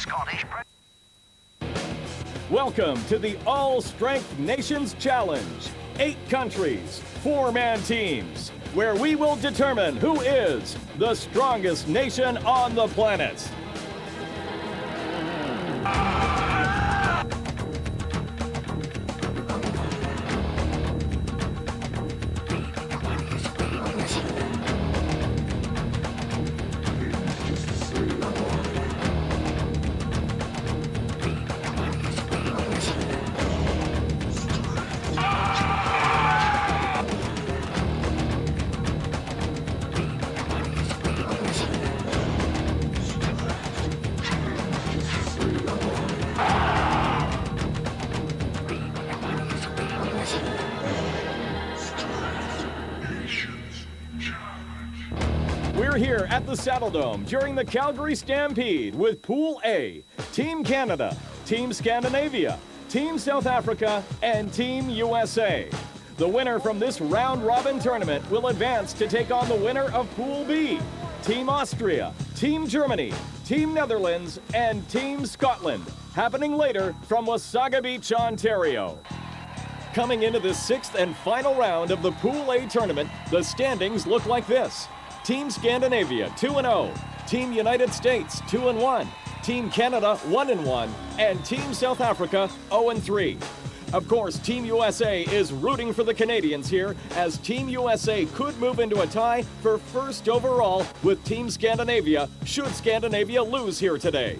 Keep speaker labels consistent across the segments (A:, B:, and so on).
A: Scottish.
B: Welcome to the All Strength Nations Challenge. 8 countries, 4-man teams, where we will determine who is the strongest nation on the planet. We're here at the Saddle Dome during the Calgary Stampede with Pool A, Team Canada, Team Scandinavia, Team South Africa, and Team USA. The winner from this round-robin tournament will advance to take on the winner of Pool B, Team Austria, Team Germany, Team Netherlands, and Team Scotland, happening later from Wasaga Beach, Ontario. Coming into the 6th and final round of the Pool A tournament, the standings look like this. Team Scandinavia 2-0, Team United States 2-1, Team Canada 1-1, and Team South Africa 0-3. Of course, Team USA is rooting for the Canadians here, as Team USA could move into a tie for first overall with Team Scandinavia should Scandinavia lose here today.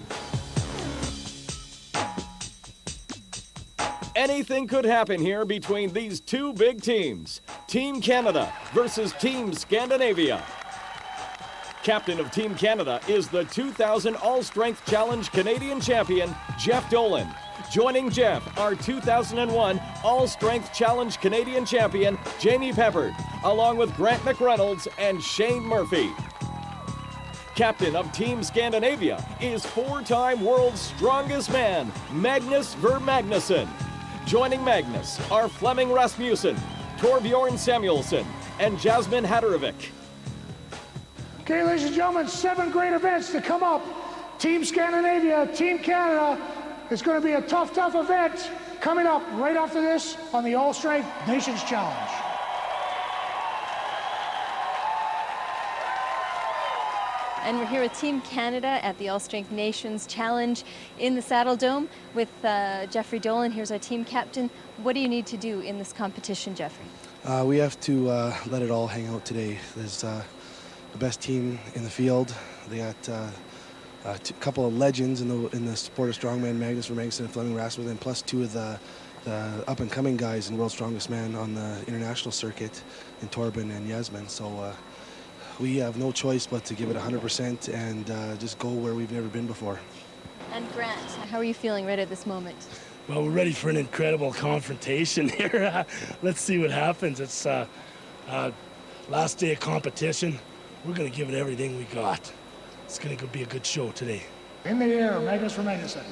B: Anything could happen here between these two big teams. Team Canada versus Team Scandinavia. Captain of Team Canada is the 2000 All-Strength Challenge Canadian champion, Jeff Dolan. Joining Jeff are 2001 All-Strength Challenge Canadian champion, Jamie Peppard, along with Grant McReynolds and Shane Murphy. Captain of Team Scandinavia is 4-time world's strongest man, Magnus Magnusson. Joining Magnus are Flemming Rasmussen, Torbjorn Samuelsson, and Jasmine Hatterovik.
C: Okay, ladies and gentlemen, 7 great events to come up. Team Scandinavia, Team Canada. It's going to be a tough event coming up right after this on the All Strength Nations Challenge.
D: And we're here with Team Canada at the All Strength Nations Challenge in the Saddle Dome with Jeffrey Dolan. Here's our team captain. What do you need to do in this competition, Jeffrey?
E: We have to let it all hang out today. There's the best team in the field. They got a couple of legends in the sport of strongman, Magnus Magnusson and Flemming Rasmussen, plus 2 of the up-and-coming guys in World's Strongest Man on the international circuit in Torben and Yasmin. So we have no choice but to give it 100% and just go where we've never been before.
D: And Grant, how are you feeling right at this moment?
F: Well, we're ready for an incredible confrontation here. Let's see what happens. It's last day of competition. We're going to give it everything we got. It's going to be a good show today.
C: In the air, Magnus Magnusson.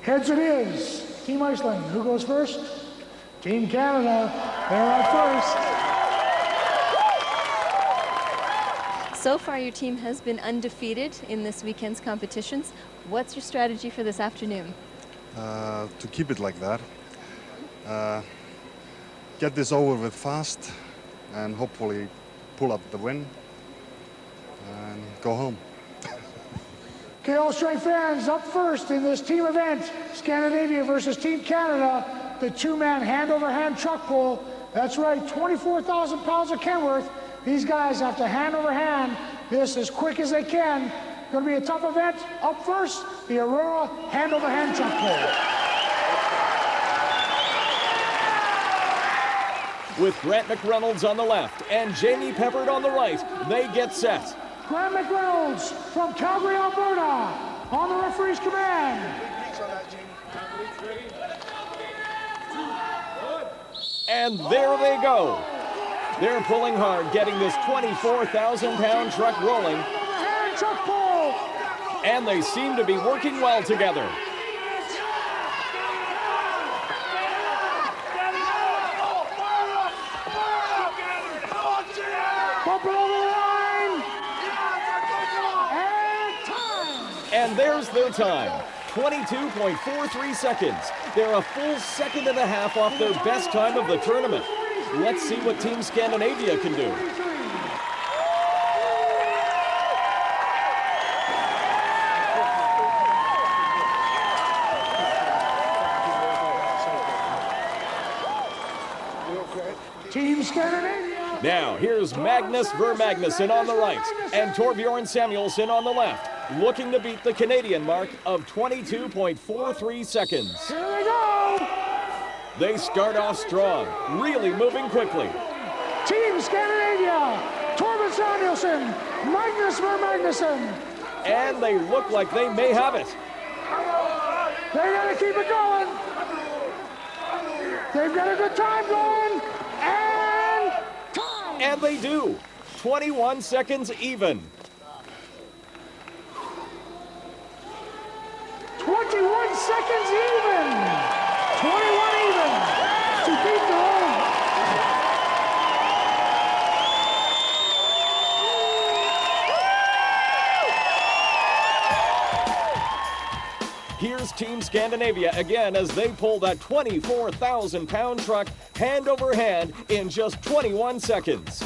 C: Heads it is. Team Iceland, who goes first? Team Canada, they're out
D: first. So far, your team has been undefeated in this weekend's competitions. What's your strategy for this afternoon?
G: To keep it like that. Get this over with fast and hopefully pull up the win and go home.
C: Okay, All Strength fans, up first in this team event, Scandinavia versus Team Canada, the 2-man hand-over-hand truck pull. That's right, 24,000 pounds of Kenworth. These guys have to hand-over-hand this as quick as they can. Going to be a tough event. Up first, the Aurora hand-over-hand truck pull.
B: With Grant McReynolds on the left and Jamie Peppard on the right, they get set.
C: Grant McReynolds from Calgary, Alberta, on the referee's command.
B: And there they go. They're pulling hard, getting this 24,000-pound truck rolling.
C: Truck pull.
B: And they seem to be working well together. And there's their time, 22.43 seconds. They're a full second and a half off their best time of the tournament. Let's see what Team Scandinavia can do.
C: Team Scandinavia.
B: Now, here's Magnus ver Magnusson on the right and Torbjorn Samuelsson on the left, looking to beat the Canadian mark of 22.43 seconds.
C: Here they go.
B: They start off strong, really moving quickly.
C: Team Scandinavia, Torbjorn Samuelsson, Magnus ver Magnusson.
B: And they look like they may have it.
C: They're gonna keep it going. They've got a good time going.
B: And they do. 21 seconds even.
C: 21 seconds even. 21 even to beat their own.
B: Here's Team Scandinavia again as they pull that 24,000-pound truck hand over hand in just 21 seconds.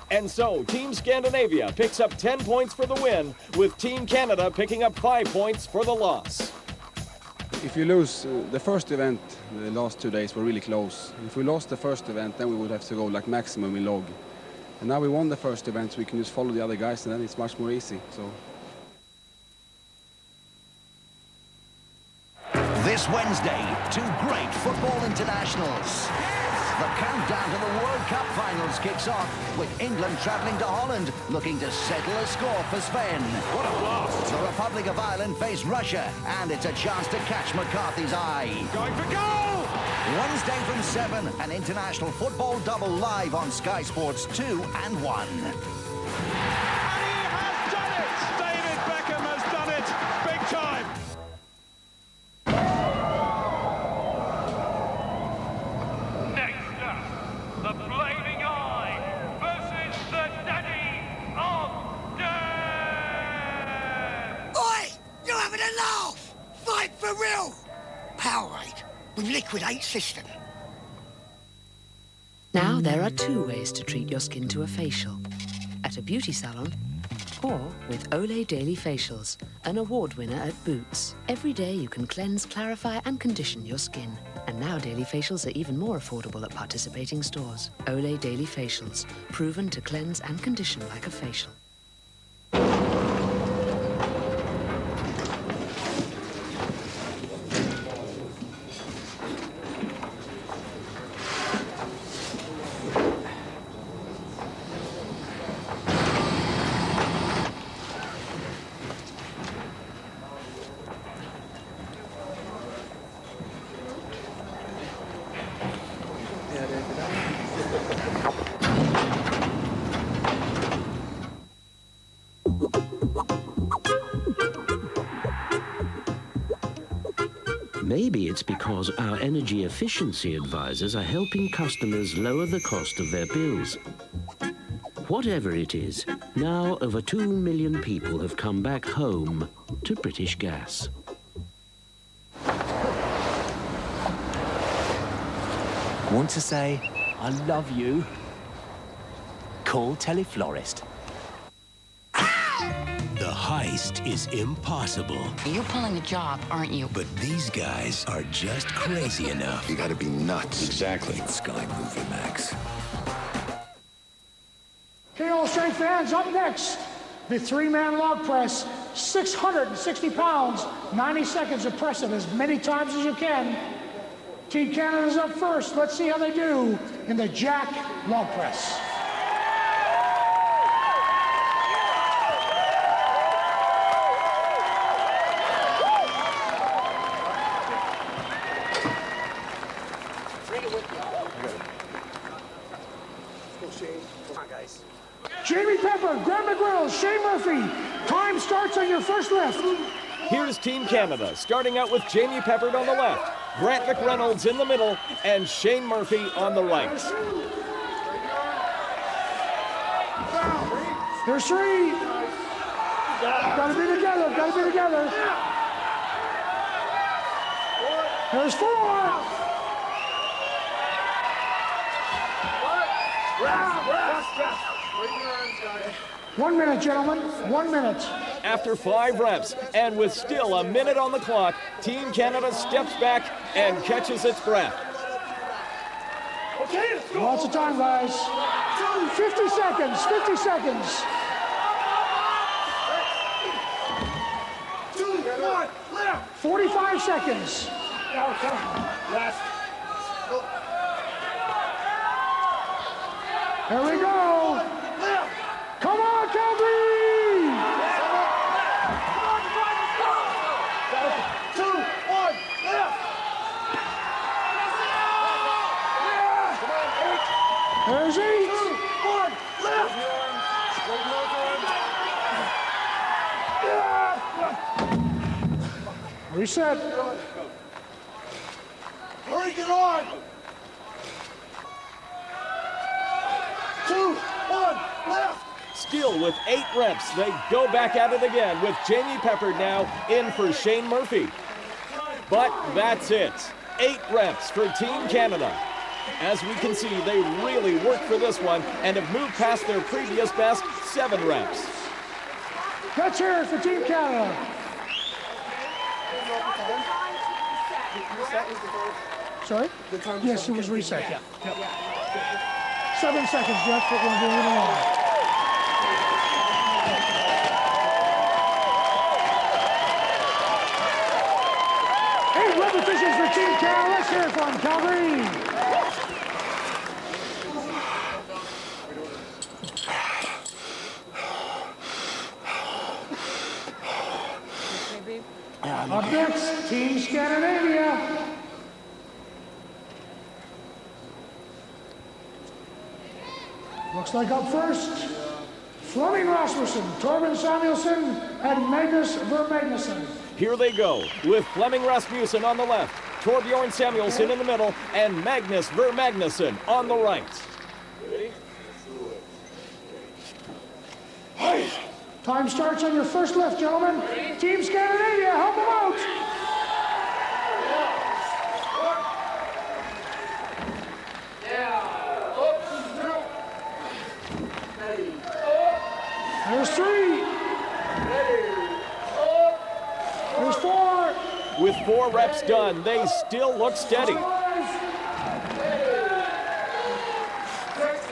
B: And so Team Scandinavia picks up 10 points for the win, with Team Canada picking up 5 points for the loss.
A: If you lose the first event, the last 2 days were really close. If we lost the first event, then we would have to go like maximum in log. And now we won the first event, so we can just follow the other guys, and then it's much more easy. So.
H: This Wednesday, 2 great football internationals. The countdown to the World Cup finals kicks off with England travelling to Holland, looking to settle a score for Spain. What a blast! The Republic of Ireland face Russia, and it's a chance to catch McCarthy's eye.
I: Going for goal!
H: Wednesday from 7, an international football double live on Sky Sports 2 and 1.
I: And he has done it! David Beckham has done it! Big time!
J: The Flaming Eye versus the Daddy of Death!
K: Oi! You're having a laugh! Fight for real! Powerade with Liquidate system.
L: Now there are 2 ways to treat your skin to a facial. At a beauty salon, or with Olay Daily Facials, an award winner at Boots. Every day you can cleanse, clarify and condition your skin. And now daily facials are even more affordable at participating stores. Olay Daily Facials, proven to cleanse and condition like a facial.
M: Maybe it's because our energy efficiency advisors are helping customers lower the cost of their bills. Whatever it is, now over 2 million people have come back home to British Gas.
N: Want to say, I love you? Call Teleflorist.
O: The heist is impossible.
P: You're pulling a job, aren't you?
O: But these guys are just crazy enough.
Q: You gotta be nuts.
O: Exactly. Sky Movie Max.
C: Okay, all strength fans, up next, the 3-man log press, 660 pounds, 90 seconds of press it as many times as you can. Team Canada's up first. Let's see how they do in the jack log press. Jamie Pepper, Graham McGrill, Shane Murphy. Time starts on your first lift.
B: Here's Team Canada, starting out with Jamie Peppard on the left, Grant McReynolds in the middle, and Shane Murphy on the right.
C: There's 3. Gotta be together, gotta be together. There's 4. 1 minute, gentlemen, 1 minute.
B: After 5 reps, and with still a minute on the clock, Team Canada steps back and catches its breath.
C: Okay, lots of time, guys. 50 seconds, 50 seconds.
I: 2, 1, left.
C: 45 seconds.
I: Last.
C: There we go. Come on, Calgary!
I: 2, 1, left.
C: There's 8.
I: 2, 1, left.
C: Reset.
I: Hurry, get on. 2, 1, left.
B: Still with 8 reps, they go back at it again with Jamie Peppard now in for Shane Murphy. But that's it. 8 reps for Team Canada. As we can see, they really worked for this one and have moved past their previous best 7 reps.
C: Let's hear it for Team Canada. Sorry? Yes, it was reset. Yeah. 7 seconds, Jeff. We're going to do it along. Eight repetitions for Team Canada. Let's hear it from Calgary. Up next, Team Scandinavia. Looks like up first, Flemming Rasmussen, Torben Samuelsson, and Magnus Magnusson.
B: Here they go, with Flemming Rasmussen on the left, Torbjorn Samuelsson in the middle, and Magnus Magnusson on the right.
C: Time starts on your first lift, gentlemen. Team Scandinavia, help them out. There's 3. There's 4.
B: With 4 reps done, they still look steady.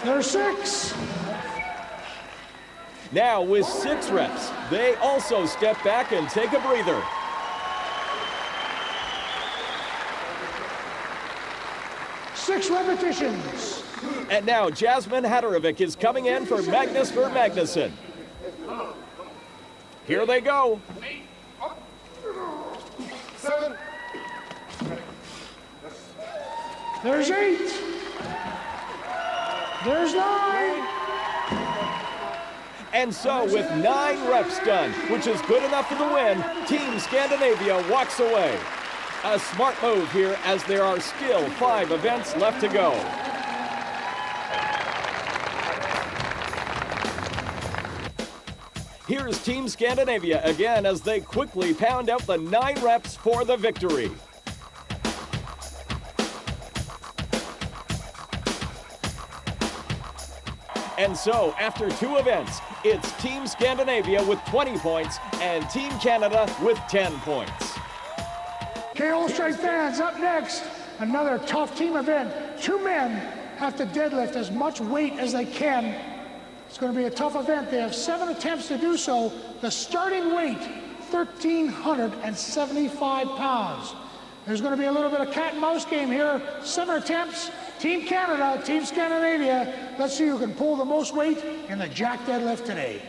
C: There's 6.
B: Now with 6 reps, they also step back and take a breather.
C: Six repetitions.
B: And now Jasmine Haderovic is coming in for Magnus Magnusson. Here they go.
I: 7.
C: There's 8. There's 9.
B: And so with 9 reps done, which is good enough for the win, Team Scandinavia walks away. A smart move here as there are still 5 events left to go. Here's Team Scandinavia again as they quickly pound out the 9 reps for the victory. And so, after 2 events, it's Team Scandinavia with 20 points and Team Canada with 10 points.
C: KO Strike fans, up next, another tough team event. 2 men have to deadlift as much weight as they can. It's going to be a tough event. They have 7 attempts to do so. The starting weight, 1,375 pounds. There's going to be a little bit of cat and mouse game here. 7 attempts. Team Canada, Team Scandinavia. Let's see who can pull the most weight in the jack deadlift today.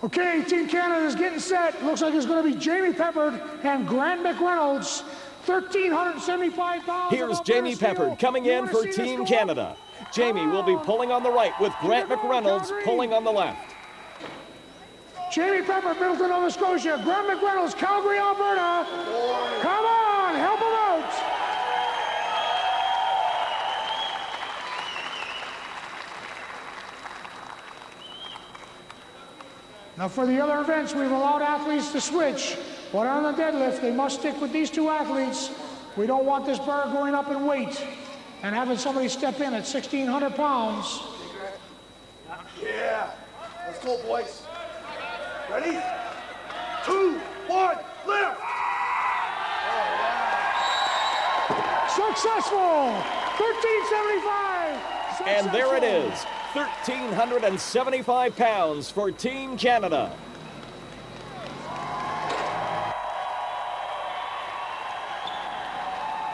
C: Okay, Team Canada is getting set. Looks like it's going to be Jamie Peppard and Grant McReynolds. 1,375 pounds.
B: Here's Jamie Peppard coming in for Team Canada. Jamie will be pulling on the right with Grant McReynolds pulling on the left.
C: Jamie Peppard, Middleton, Nova Scotia. Grant McReynolds, Calgary, Alberta. Come on, help him out. Now for the other events, we've allowed athletes to switch, but on the deadlift, they must stick with these two athletes. We don't want this bar going up in weight and having somebody step in at 1,600 pounds.
Q: Yeah, let's go, boys. Ready? 2, 1, lift!
C: Successful! 1375! Successful.
B: And there it is, 1,375 pounds for Team Canada.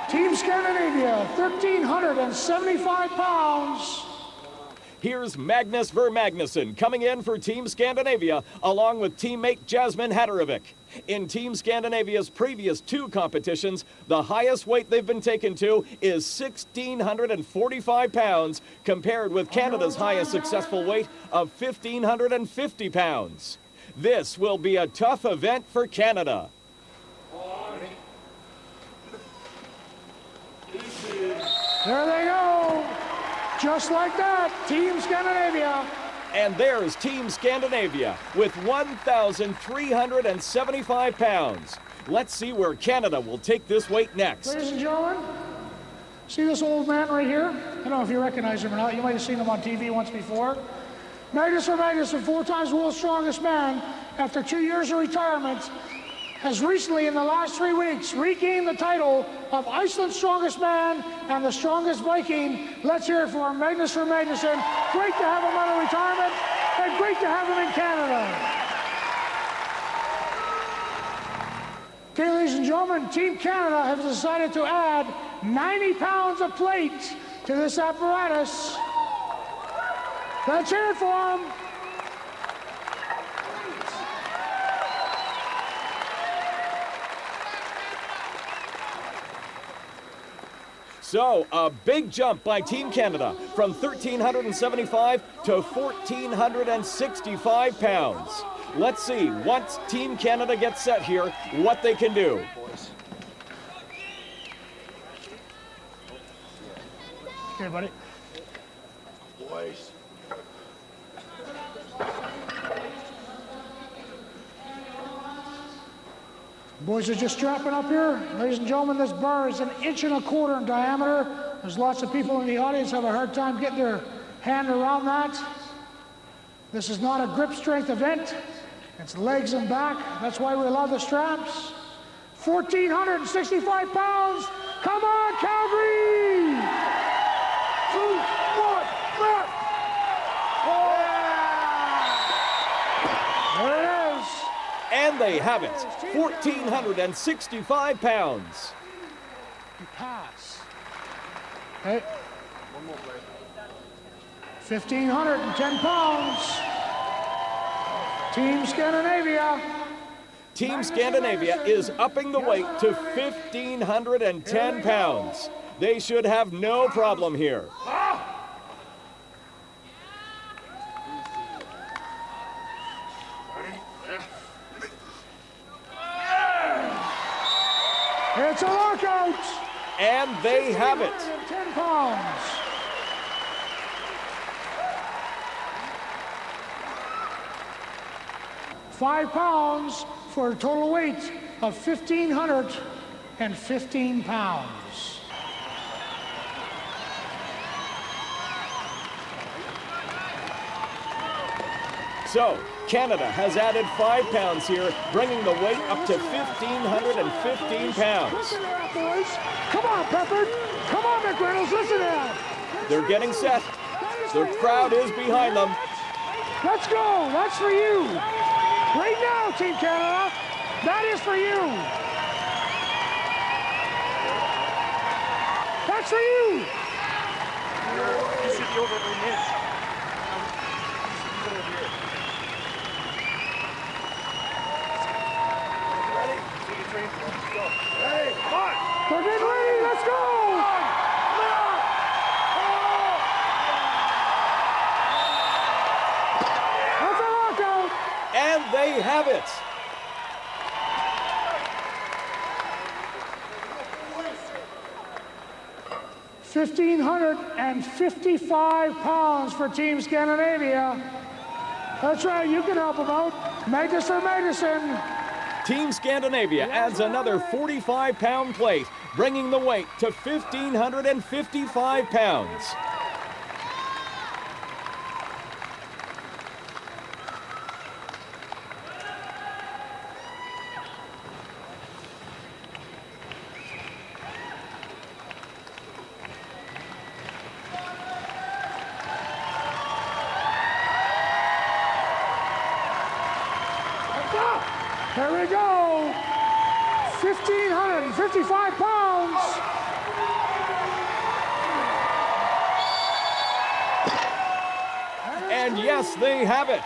C: Team Scandinavia, 1,375 pounds.
B: Here's Magnus Magnusson coming in for Team Scandinavia, along with teammate Jasmine Hatterovic. In Team Scandinavia's previous 2 competitions, the highest weight they've been taken to is 1,645 pounds, compared with Canada's highest successful weight of 1,550 pounds. This will be a tough event for Canada.
C: There they go. Just like that, Team Scandinavia.
B: And there's Team Scandinavia with 1,375 pounds. Let's see where Canada will take this weight next.
C: Ladies and gentlemen, see this old man right here? I don't know if you recognize him or not. You might have seen him on TV once before. Magnus Magnusson, 4 times world's strongest man, after 2 years of retirement, has recently, in the last 3 weeks, regained the title of Iceland's strongest man and the strongest Viking. Let's hear it for Magnus Magnusson. Great to have him out of retirement, and great to have him in Canada. Okay, ladies and gentlemen, Team Canada has decided to add 90 pounds of plate to this apparatus. Let's hear it for him.
B: So, a big jump by Team Canada from 1,375 to 1,465 pounds. Let's see, once Team Canada gets set here, what they can do.
C: Okay, buddy.
Q: Boys.
C: Boys are just strapping up here. Ladies and gentlemen, this bar is 1.25 inches in diameter. There's lots of people in the audience have a hard time getting their hand around that. This is not a grip strength event. It's legs and back. That's why we allow the straps. 1,465 pounds. Come on, Calgary!
Q: 2, 1, lift!
C: There it is.
B: And they have it, 1,465 pounds.
C: You pass. Okay. 1,510 pounds. Team Scandinavia.
B: Team Scandinavia is upping the weight to 1,510 pounds. They should have no problem here.
C: It's a lockout.
B: And they have it.
C: 10 pounds. £5 pounds for a total weight of 1,515 pounds.
B: So, Canada has added 5 pounds here, bringing the weight up to 1,515 pounds.
C: Listen to that, boys. Come on, Pepper. Come on, McReynolds. Listen to that.
B: They're getting set. The crowd is behind them.
C: Let's go. That's for you. Right now, Team Canada. That is for you. That's for you.
Q: You should be over every minute. Hey, come on!
C: We're getting ready, let's go! That's a lockout!
B: And they have it! £1,555
C: for Team Scandinavia. That's right, you can help him out. Magnus or Magnusson.
B: Team Scandinavia adds another 45-pound plate, bringing the weight to 1,555 pounds.
C: There we go. 1,555 pounds.
B: And yes, they have it.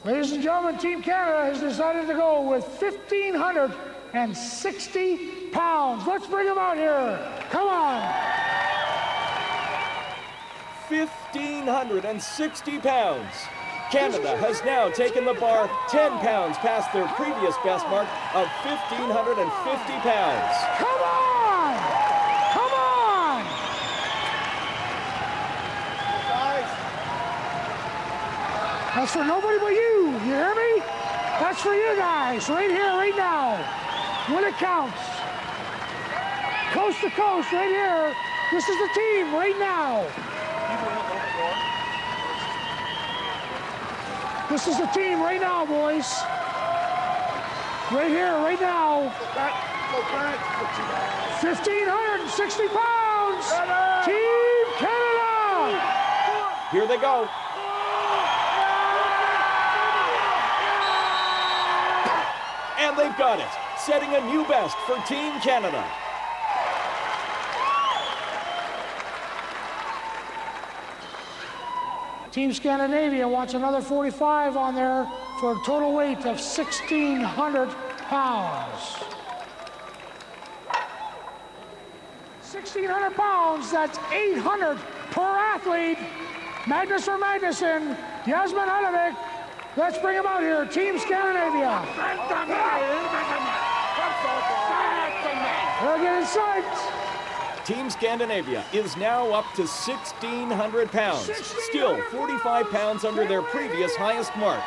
C: Ladies and gentlemen, Team Canada has decided to go with 1,560 pounds. Let's bring them out here. Come on.
B: 1,560 pounds. Canada has now taken the bar 10 pounds past their previous best mark of 1,550 pounds.
C: Come on! Come on! That's for nobody but you. You hear me? That's for you guys, right here, right now. When it counts. Coast to coast, right here. This is the team right now. This is the team right now, boys. Right here, right now. 1,560 pounds. Team Canada.
B: Here they go. And they've got it, setting a new best for Team Canada.
C: Team Scandinavia wants another 45 on there for a total weight of 1,600 pounds. 1,600 pounds, that's 800 per athlete. Magnus or Magnusson, Yasmin Hanovic. Let's bring them out here, Team Scandinavia. They're getting psyched.
B: Team Scandinavia is now up to 1,600 pounds, still 45 pounds under their previous highest mark.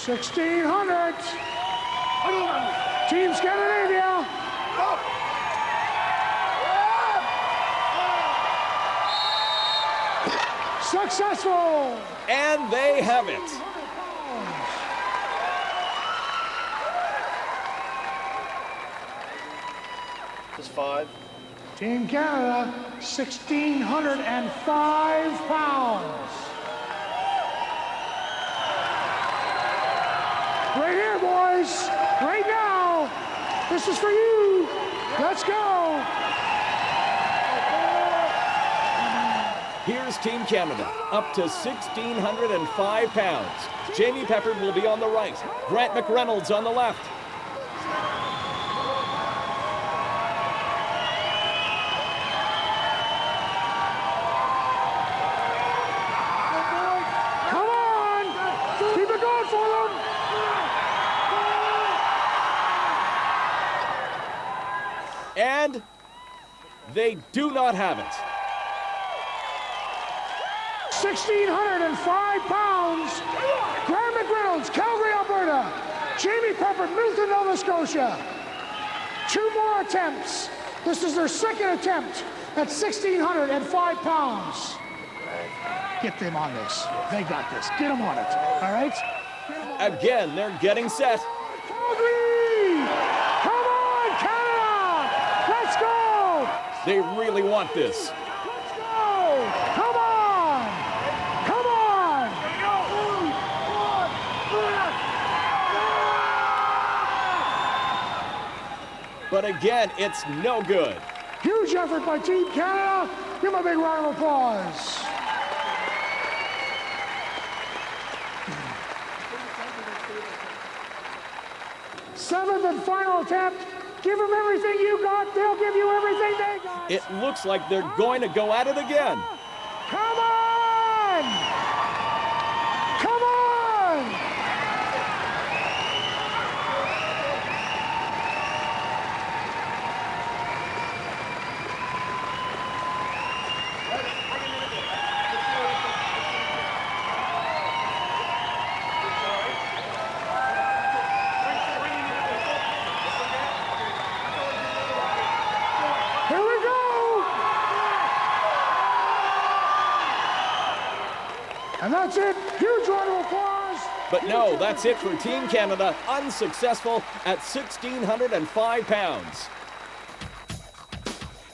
C: $1,600. Team Scandinavia. Successful.
B: And they have it.
Q: It's 5.
C: Team Canada, 1,605 pounds. Right here, boys. Right now. This is for you. Let's go.
B: Here's Team Canada, up to 1,605 pounds. Jamie Peppard will be on the right, Grant McReynolds on the left.
C: Come on! Keep it going for them!
B: And they do not have it.
C: 1,605 pounds. Grant McReynolds, Calgary, Alberta. Jamie Peppard, Milton, Nova Scotia. 2 more attempts. This is their second attempt at 1,605 pounds. Get them on this. They got this. Get them on it. All right?
B: Again, they're getting set.
C: Calgary! Come on, Canada! Let's go!
B: They really want this.
C: Let's go! Come on! Come on!
B: But again, it's no good.
C: Huge effort by Team Canada. Give them a big round of applause. Seventh and final attempt. Give them everything you got. They'll give you everything they got.
B: It looks like they're going to go at it again.
C: Come on! Come on! Here we go! And that's it. Huge round of applause.
B: But no, that's it for Team Canada, unsuccessful at 1,605 pounds.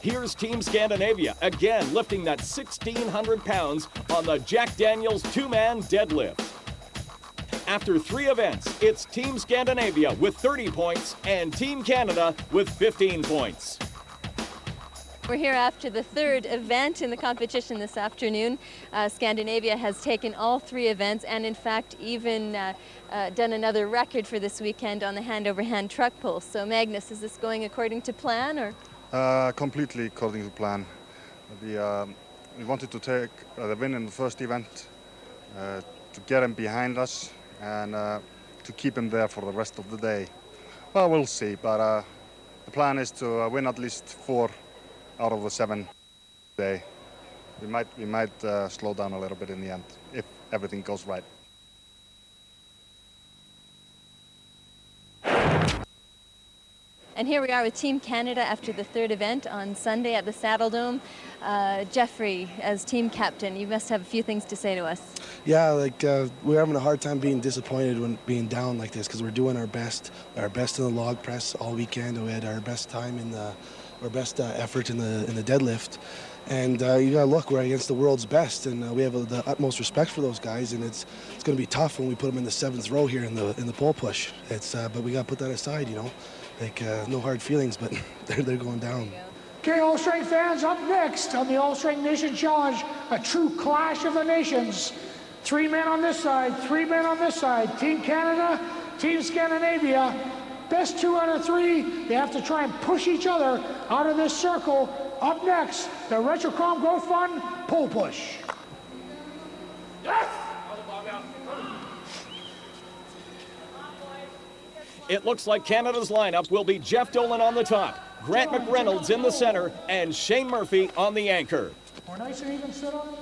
B: Here's Team Scandinavia, again lifting that 1,600 pounds on the Jack Daniels two-man deadlift. After 3 events, it's Team Scandinavia with 30 points and Team Canada with 15 points.
D: We're here after the 3rd event in the competition this afternoon. Scandinavia has taken all 3 events and in fact even done another record for this weekend on the hand-over-hand truck pull. So Magnus, is this going according to plan or?
G: Completely according to plan. We wanted to take the win in the first event, to get him behind us and to keep him there for the rest of the day. Well, we'll see, but the plan is to win at least 4 out of the 7 day. We might slow down a little bit in the end if everything goes right.
D: And here we are with Team Canada after the 3rd event on Sunday at the Saddle Dome. Jeffrey, as team captain, you must have a few things to say to us.
E: Yeah, like we're having a hard time being disappointed when being down like this because we're doing our best in the log press all weekend, and we had our best time in the, our best effort in the deadlift. And you gotta look, we're against the world's best, and we have the utmost respect for those guys. And it's going to be tough when we put them in the 7th row here in the pole push. But we got to put that aside, you know. Like no hard feelings, but they're going down.
C: Okay, All Strength fans, up next on the All Strength Nation Challenge, a true clash of the nations. 3 men on this side, 3 men on this side. Team Canada, Team Scandinavia. Best 2 out of 3. They have to try and push each other out of this circle. Up next, the Retrocom Growth Fund pole push. Yes!
B: It looks like Canada's lineup will be Jeff Dolan on the top, Grant McReynolds in the center, and Shane Murphy on the anchor.
C: We're nice and even sit on.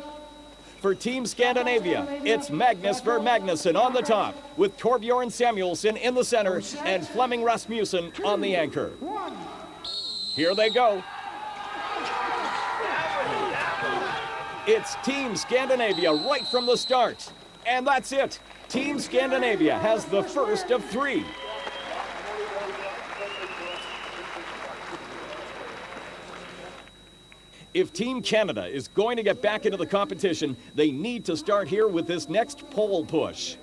B: For Team Scandinavia, it's Magnus for Magnusson on the top, with Torbjorn Samuelsson in the center and Flemming Rasmussen on the anchor. Here they go. It's Team Scandinavia right from the start. And that's it. Team Scandinavia has the first of 3. If Team Canada is going to get back into the competition, they need to start here with this next pole push.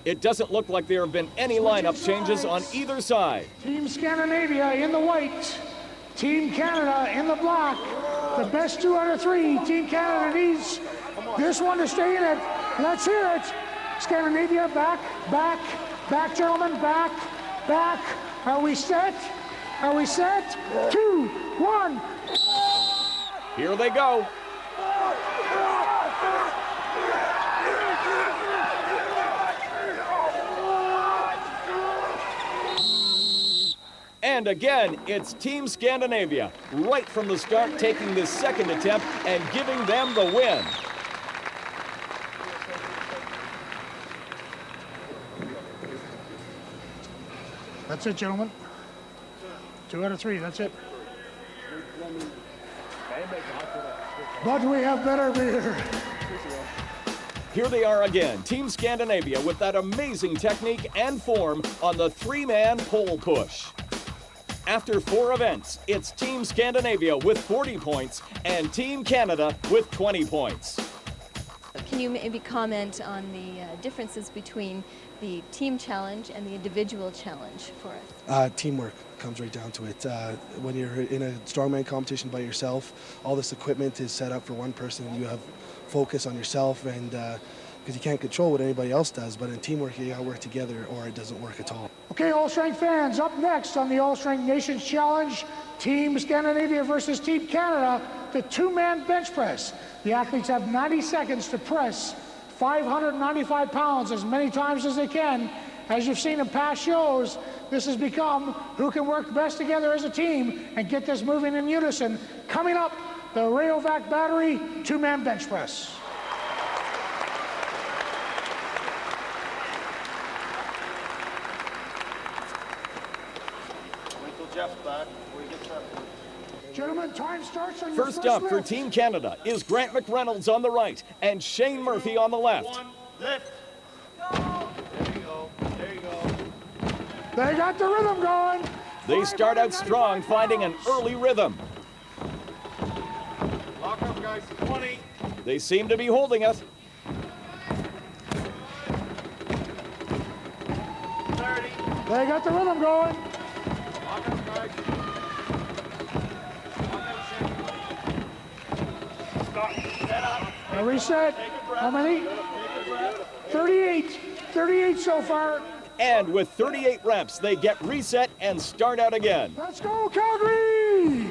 B: It doesn't look like there have been any lineup changes on either side.
C: Team Scandinavia in the white. Team Canada in the black. The best 2 out of 3. Team Canada needs this one to stay in it. Let's hear it. Scandinavia, back, back, back, gentlemen, back, back. Are we set? Are we set? 2, 1.
B: Here they go. And again, it's Team Scandinavia, right from the start, taking this second attempt and giving them the win.
C: That's it, gentlemen. 2 out of 3, that's it. But we have better beer.
B: Here they are again, Team Scandinavia with that amazing technique and form on the 3-man pole push. After 4 events, it's Team Scandinavia with 40 points and Team Canada with 20 points.
D: Can you maybe comment on the differences between the team challenge and the individual challenge for us?
E: Teamwork comes right down to it. When you're in a strongman competition by yourself, all this equipment is set up for one person, and you have focus on yourself, and because you can't control what anybody else does, but in teamwork you gotta work together or it doesn't work at all.
C: Okay, All Strength fans, up next on the All Strength Nations Challenge, Team Scandinavia versus Team Canada, the two-man bench press. The athletes have 90 seconds to press 595 pounds as many times as they can. As you've seen in past shows, this has become who can work best together as a team and get this moving in unison. Coming up, the Rayovac Battery two-man bench press. Gentlemen, time starts on your
B: First up for Team Canada is Grant McReynolds on the right and Shane Murphy on the left.
I: One, lift. There you go. There you go.
C: They got the rhythm going.
B: They start out strong, finding an early rhythm.
I: Lock up, guys. 20.
B: They seem to be holding it.
I: 30.
C: They got the rhythm going.
I: Lock up, guys. Stop. Set up.
C: A reset. How many? 38. 38 so far.
B: And with 38 reps, they get reset and start out again.
C: Let's go, Calgary!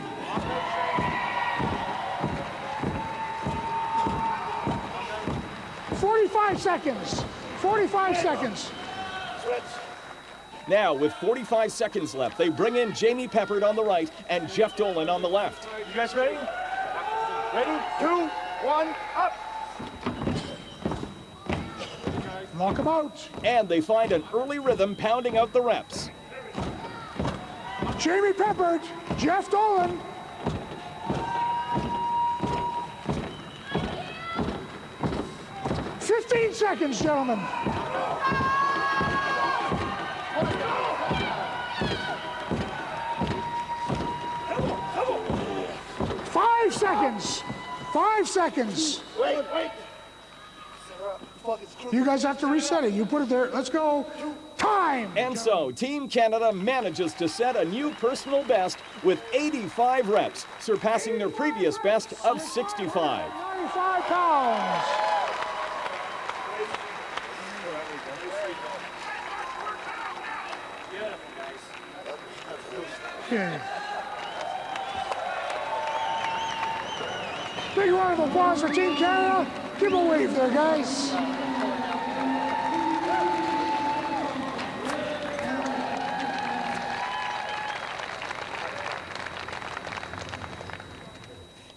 C: 45 seconds. 45 seconds.
I: Switch.
B: Now, with 45 seconds left, they bring in Jamie Peppard on the right and Jeff Dolan on the left.
I: You guys ready? Ready? 2, 1, up.
C: Lock them out.
B: And they find an early rhythm pounding out the reps.
C: Jamie Peppard, Jeff Dolan. "15 seconds, gentlemen. Five seconds. 5 seconds.
I: Wait.
C: You guys have to reset it. You put it there. Let's go. Time.
B: And so, Team Canada manages to set a new personal best with 85 reps, surpassing their previous best of 65.
C: 95 pounds. Okay. Big round of applause for Team Canada. Give a wave there, guys.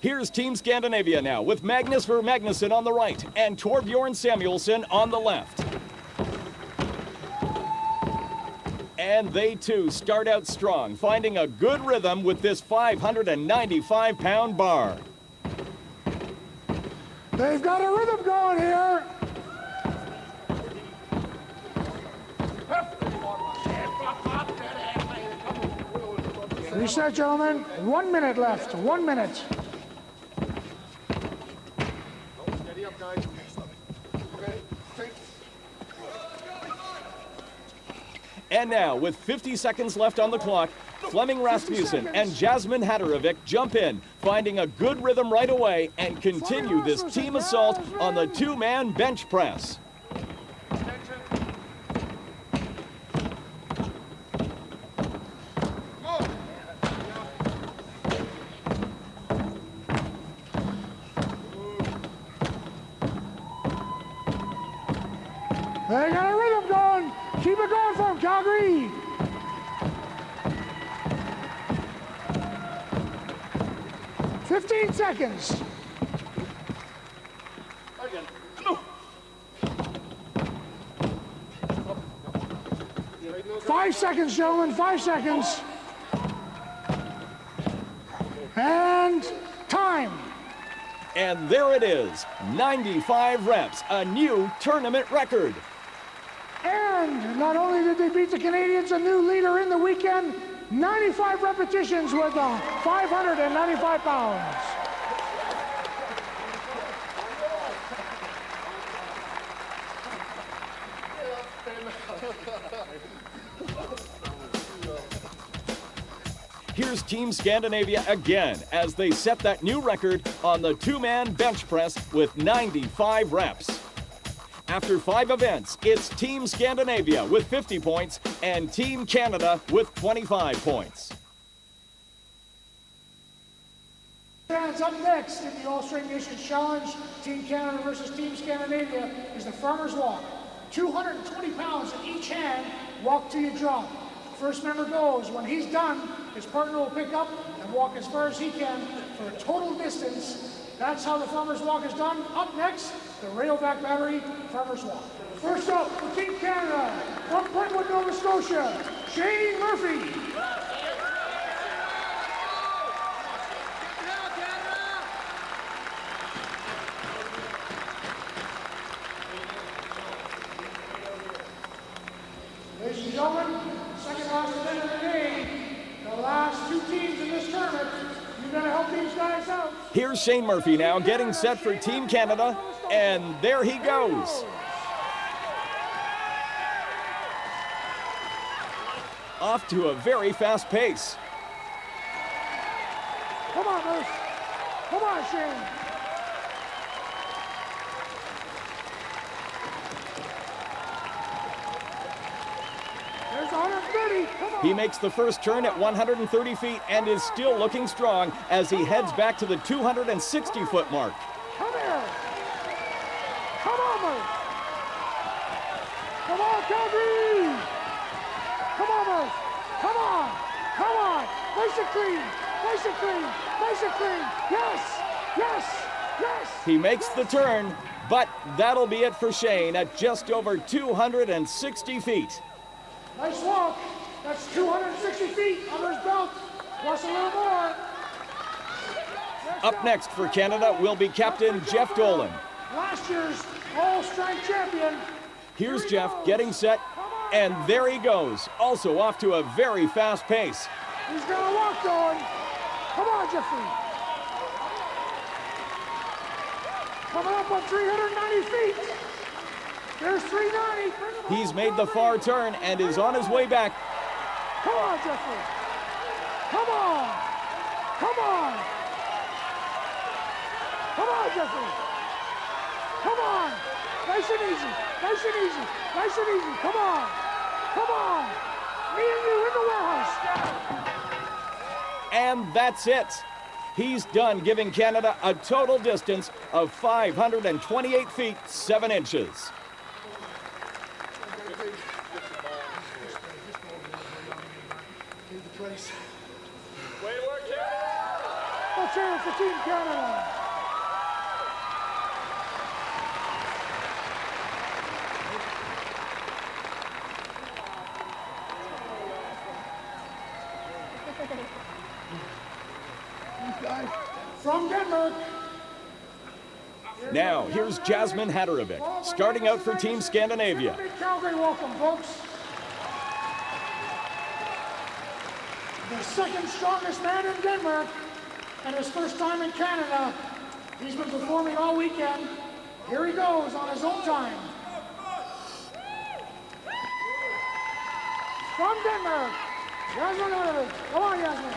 B: Here's Team Scandinavia now, with Magnus Magnusson on the right and Torbjorn Samuelsson on the left. And they too start out strong, finding a good rhythm with this 595-pound bar.
C: They've got a rhythm going here. Reset, gentlemen. 1 minute left. 1 minute.
I: Steady up, guys.
B: And now, with 50 seconds left on the clock, Flemming Rasmussen and Jasmine Hadarovic jump in, finding a good rhythm right away and continue this team assault on the two-man bench press.
C: They got a rhythm going. Keep it going for them, Calgary. "15 seconds.
I: Again.
C: 5 seconds, gentlemen. 5 seconds. And time.
B: And there it is, 95 reps, a new tournament record.
C: And not only did they beat the Canadians, a new leader in the weekend, 95 repetitions with 595 pounds.
B: Here's Team Scandinavia again as they set that new record on the two-man bench press with 95 reps. After 5 events, it's Team Scandinavia with 50 points and Team Canada with 25 points.
C: Fans, up next in the All-Strength Nations Challenge, Team Canada versus Team Scandinavia, is the farmer's walk. 220 pounds in each hand, walk till you drop. First member goes. When he's done, his partner will pick up and walk as far as he can for a total distance. That's how the farmer's walk is done. Up next, the Rayovac Battery farmer's walk. First up for Team Canada, from Brentwood, Nova Scotia, Shane Murphy. Ladies and gentlemen, second last event of the day. The last 2 teams in this tournament. You gotta help these guys out.
B: Here's Shane Murphy now getting set for Team Canada, and there he goes. Off to a very fast pace.
C: Come on, Moose. Come on, Shane. There's 130. Come on.
B: He makes the first turn at 130 feet and is still looking strong as he heads back to the 260-foot mark.
C: Come here. Come on, Moose. Come on, Calgary. Come on, Moose. Come on. Come on. Nice and clean. Nice and clean. Nice and clean. Yes. Yes. Yes.
B: He makes the turn, but that'll be it for Shane at just over 260 feet.
C: Nice walk. That's 260 feet under his belt, plus a little more.
B: Up next for Canada will be Captain Jeff Dolan.
C: Last year's all-strength champion.
B: Here's Jeff getting set, and there he goes, also off to a very fast pace.
C: He's gonna walk, Dolan. Come on, Jeffrey. Coming up on 390 feet. There's 390.
B: He's made the far turn and is on his way back.
C: Come on, Jeffrey. Come on. Come on. Come on, Jeffrey. Come on. Nice and easy. Nice and easy. Nice and easy. Come on. Come on. Me and you in the warehouse.
B: And that's it. He's done, giving Canada a total distance of 528 feet, 7 inches.
C: Way to work, Canada! Let's hear it for Team Canada. From Denmark.
B: Now, here's Jasmine Hatterovic, starting out for Team Scandinavia.
C: Calgary, welcome, folks. The second strongest man in Denmark, and his first time in Canada. He's been performing all weekend. Here he goes on his own time. From Denmark, Jasmine Hatterovic. Come on, Jasmine.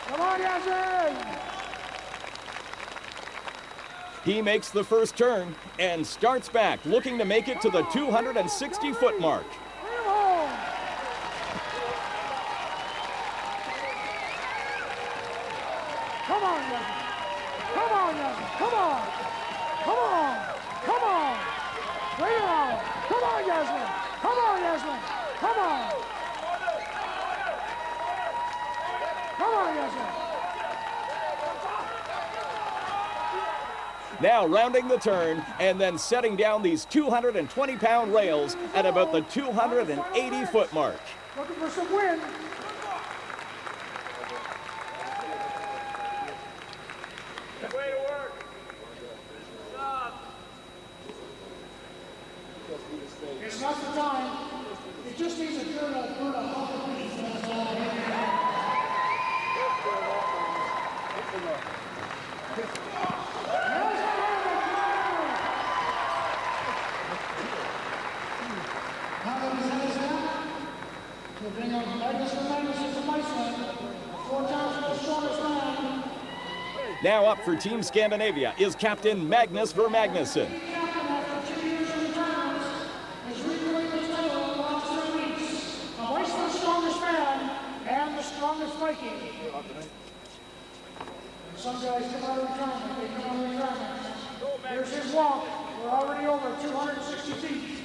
C: Come on, Jasmine.
B: He makes the first turn and starts back, looking to make it to the 260-foot mark.
C: Come on, Jasmine. Come on, Jasmine. Come on. Come on. Come on. Bring it on. Come on, Jasmine. Come on, Jasmine. Come on. Come on, Jasmine.
B: Now rounding the turn and then setting down these 220-pound rails at about the 280-foot mark.
C: Looking for some wind.
J: Way to work.
C: It's not the time. It just needs a good that's all.
B: Now up for Team Scandinavia is Captain Magnus for Magnusson.
C: And the strongest Viking. Some guys come out of retirement, they come out of retirement. Here's his walk. We're already over 260 feet.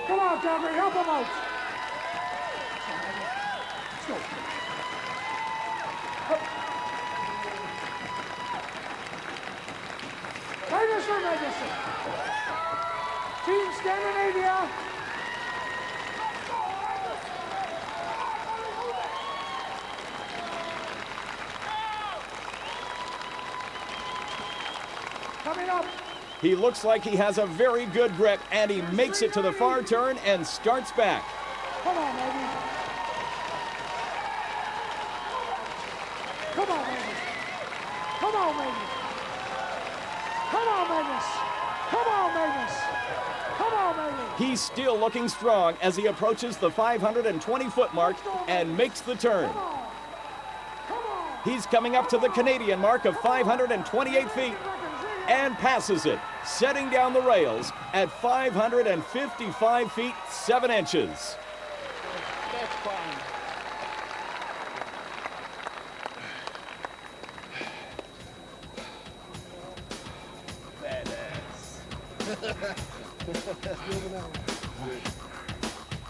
C: Come on, Calgary, help him out. Let's go. Magnus for Magnusson. Team Scandinavia. Coming up.
B: He looks like he has a very good grip, and he makes it to the far turn and starts back.
C: Come on, baby. Come on, baby. Come on, baby. Come on, Magnus. Come on, Magnus. Come on, baby.
B: He's still looking strong as he approaches the 520-foot mark and makes the turn. He's coming up to the Canadian mark of 528 feet and passes it, setting down the rails at 555 feet 7 inches.
C: That's fine.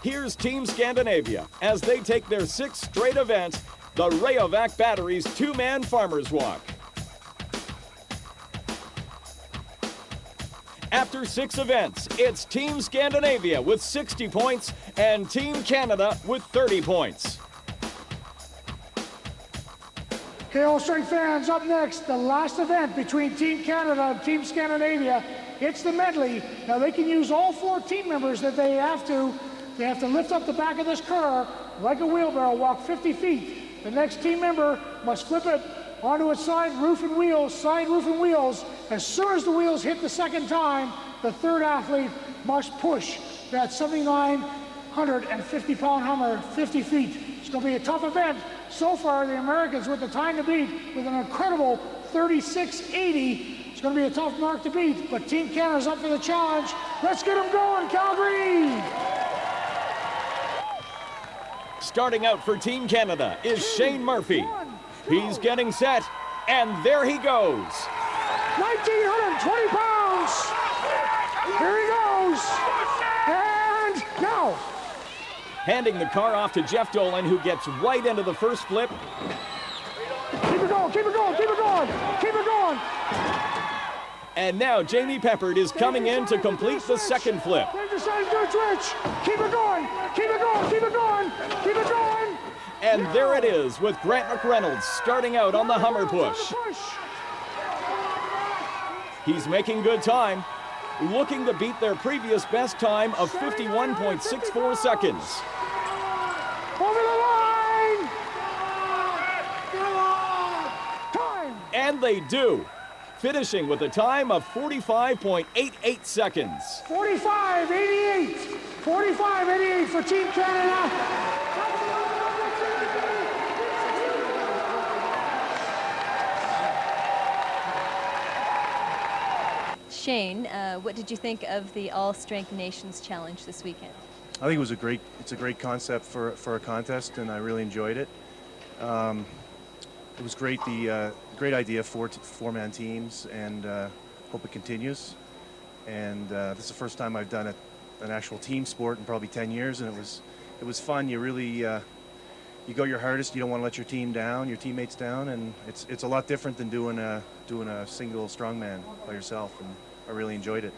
B: Here's Team Scandinavia as they take their 6th straight event, the Rayovac Battery's 2-man farmer's walk. After 6 events, it's Team Scandinavia with 60 points and Team Canada with 30 points.
C: Okay, all strength fans, up next, the last event between Team Canada and Team Scandinavia. It's the medley. Now they can use all 4 team members that they have to lift up the back of this car like a wheelbarrow, walk 50 feet. The next team member must flip it onto its side roof and wheels. As soon as the wheels hit the second time, the third athlete must push that 7,950-pound Hummer 50 feet. It's going to be a tough event. So far, the Americans with the time to beat with an incredible 36.80. It's going to be a tough mark to beat, but Team Canada's up for the challenge. Let's get them going, Calgary!
B: Starting out for Team Canada is Shane Murphy. He's getting set, and there he goes.
C: 1,920 pounds. Here he goes. And now.
B: Handing the car off to Jeff Dolan, who gets right into the first flip.
C: Keep it going, keep it going, keep it going, keep it going.
B: And now Jamie Peppard is coming in to complete the second flip.
C: Keep it going, keep it going, keep it going, keep it going.
B: And there it is with Grant McReynolds starting out on the Hummer push. He's making good time, looking to beat their previous best time of 51.64 seconds.
C: Over the line! Time!
B: And they do, finishing with a time of 45.88 seconds.
C: 45.88! 45.88 for Team Canada.
D: Shane, what did you think of the All Strength Nations Challenge this weekend?
R: I think it's a great concept for a contest, and I really enjoyed it. It was great, great idea, four-man teams, and hope it continues. And this is the first time I've done an actual team sport in probably 10 years, and it was fun. You really you go your hardest. You don't want to let your team down, your teammates down, and it's a lot different than doing a single strongman by yourself. And I really enjoyed it.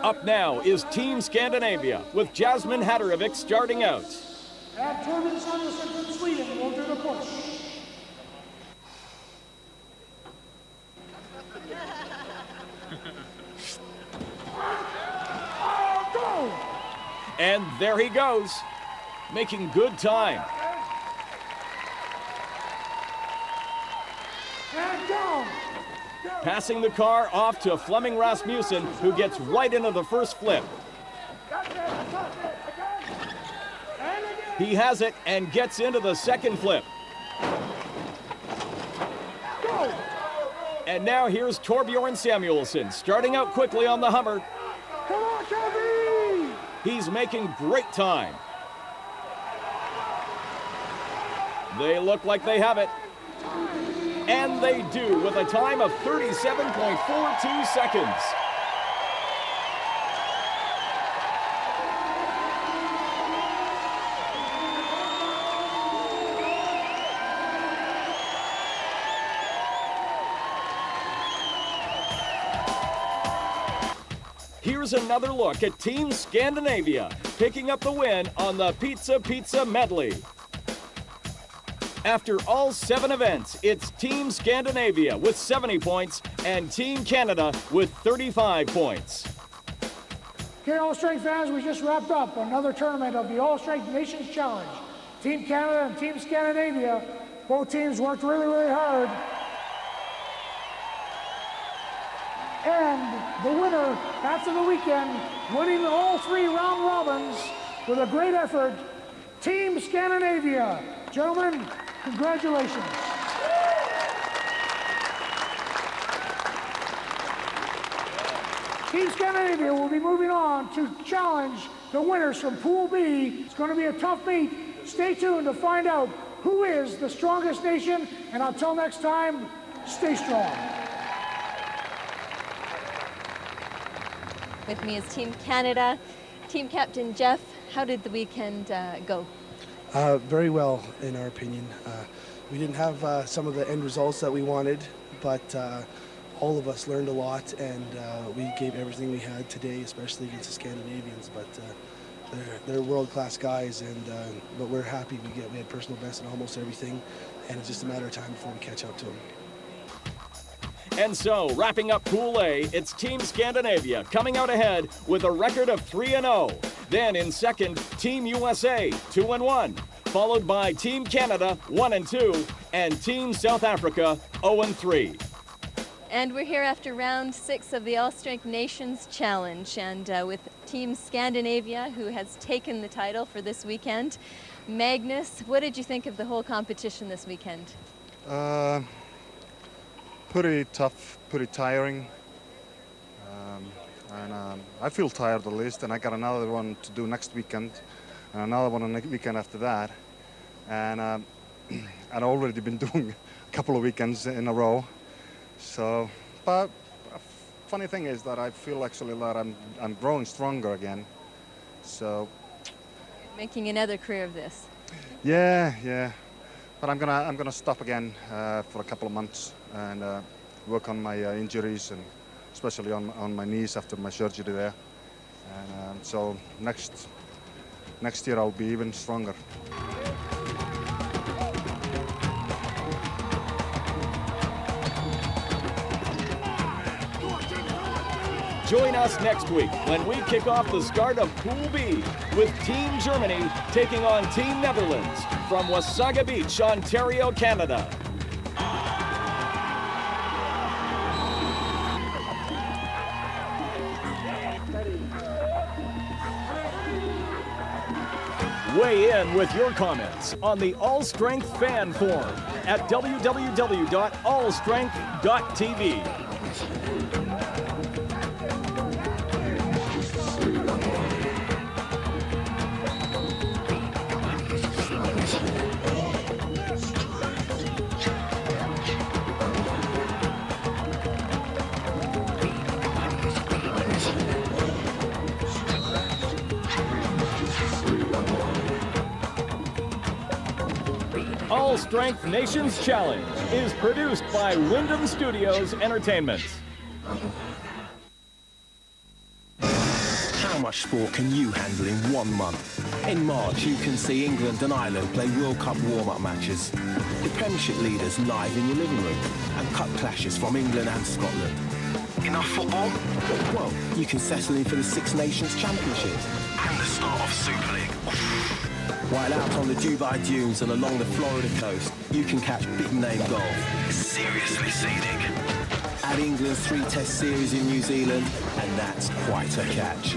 B: Up now is Team Scandinavia with Jasmine Hatterovic starting out.
C: And Torben Samuelsson from Sweden will do the push. Go!
B: And there he goes, making good time.
C: And down.
B: Passing the car off to Flemming Rasmussen, who gets right into the first flip.
C: And
B: He has it and gets into the second flip. And now here's Torbjorn Samuelsson starting out quickly on the Hummer.
C: Come on, Kevin!
B: He's making great time. They look like they have it. And they do with a time of 37.42 seconds. Here's another look at Team Scandinavia picking up the win on the Pizza medley. After all 7 events, it's Team Scandinavia with 70 points and Team Canada with 35 points.
C: Okay, All Strength fans, we just wrapped up another tournament of the All Strength Nations Challenge. Team Canada and Team Scandinavia, both teams worked really, really hard. And the winner after the weekend, winning all 3 round robins with a great effort, Team Scandinavia. Gentlemen, congratulations. Team Scandinavia will be moving on to challenge the winners from Pool B. It's going to be a tough meet. Stay tuned to find out who is the strongest nation. And until next time, stay strong.
D: With me is Team Canada. Team Captain Jeff, how did the weekend go?
E: Very well, in our opinion. We didn't have some of the end results that we wanted, but all of us learned a lot, and we gave everything we had today, especially against the Scandinavians. But they're world-class guys, and but we're happy we had personal best in almost everything, and it's just a matter of time before we catch up to them.
B: And so, wrapping up Pool A, it's Team Scandinavia coming out ahead with a record of 3-0. Then in second, Team USA, 2-1, followed by Team Canada, 1-2, and Team South Africa, 0-3.
D: And we're here after round 6 of the All Strength Nations Challenge, and with Team Scandinavia, who has taken the title for this weekend. Magnus, what did you think of the whole competition this weekend?
G: Pretty tough, pretty tiring, and I feel tired at least, and I got another one to do next weekend, and another one on the weekend after that, and I'd already been doing a couple of weekends in a row, so, but funny thing is that I feel actually that I'm growing stronger again, so.
D: Making another career of this.
G: Yeah, but I'm gonna stop again for a couple of months and work on my injuries, and especially on my knees after my surgery there. And so next year I'll be even stronger.
B: Join us next week when we kick off the start of Pool B with Team Germany taking on Team Netherlands from Wasaga Beach, Ontario, Canada. Weigh in with your comments on the All Strength fan forum at www.allstrength.tv. All Strength Nations Challenge is produced by Wyndham Studios Entertainment.
O: How much sport can you handle in 1 month? In March, you can see England and Ireland play World Cup warm-up matches, the Premiership leaders live in your living room, and cup clashes from England and Scotland. Enough football? Well, you can settle in for the Six Nations Championships and the start of Super League. While out on the Dubai dunes and along the Florida coast, you can catch big-name golf. Seriously scenic. Add England's 3-test series in New Zealand, and that's quite a catch.